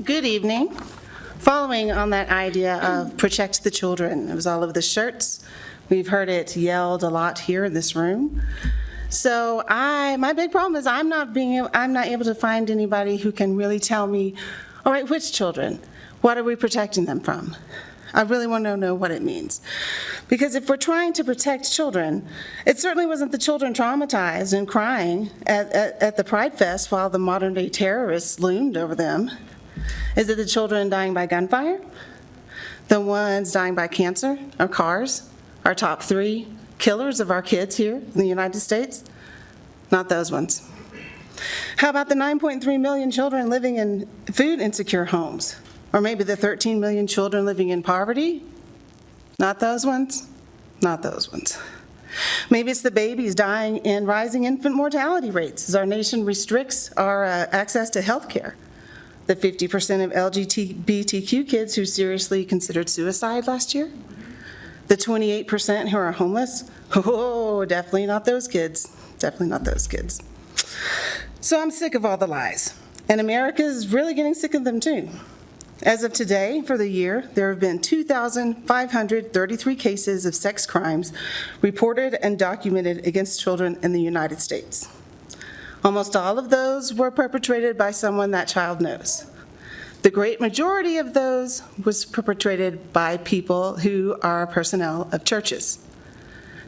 Good evening. Following on that idea of protect the children, it was all over the shirts. We've heard it yelled a lot here in this room. So my big problem is I'm not able to find anybody who can really tell me, all right, which children? What are we protecting them from? I really want to know what it means. Because if we're trying to protect children, it certainly wasn't the children traumatized and crying at the Pride Fest while the modern-day terrorists loomed over them. Is it the children dying by gunfire? The ones dying by cancer or cars? Our top 3 killers of our kids here in the United States? Not those ones. How about the 9.3 million children living in food insecure homes? Or maybe the 13 million children living in poverty? Not those ones? Not those ones. Maybe it's the babies dying in rising infant mortality rates as our nation restricts our access to health care. The 50% of LGBTQ kids who seriously considered suicide last year. The 28% who are homeless. Oh, definitely not those kids. Definitely not those kids. So I'm sick of all the lies. And America is really getting sick of them too. As of today, for the year, there have been 2,533 cases of sex crimes reported and documented against children in the United States. Almost all of those were perpetrated by someone that child knows. The great majority of those was perpetrated by people who are personnel of churches.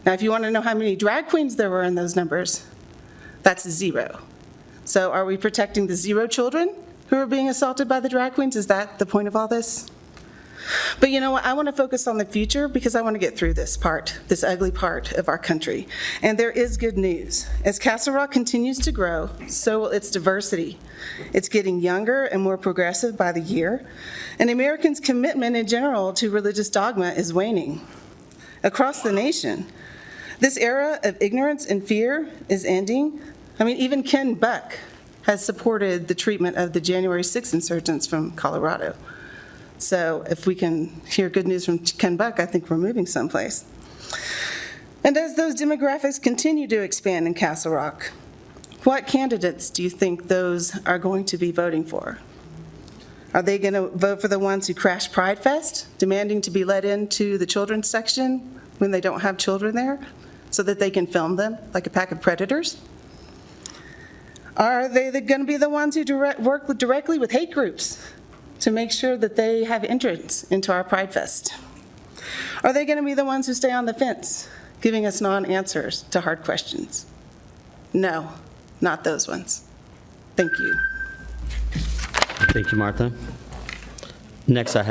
Now, if you want to know how many drag queens there were in those numbers, that's 0. So are we protecting the 0 children who are being assaulted by the drag queens? Is that the point of all this? But you know what? I want to focus on the future because I want to get through this ugly part of our country. And there is good news. As Castle Rock continues to grow, so will its diversity. It's getting younger and more progressive by the year. And Americans' commitment in general to religious dogma is waning. Across the nation, this era of ignorance and fear is ending. I mean, even Ken Buck has supported the treatment of the January 6th insurgents from Colorado. So if we can hear good news from Ken Buck, I think we're moving someplace. And as those demographics continue to expand in Castle Rock, what candidates do you think those are going to be voting for? Are they going to vote for the ones who crashed Pride Fest, demanding to be let into the children's section when they don't have children there so that they can film them like a pack of predators? Are they going to be the ones who work directly with hate groups to make sure that they have entrance into our Pride Fest? Are they going to be the ones who stay on the fence, giving us non-answers to hard questions? No, not those ones. Thank you. Thank you, Martha. Next, I have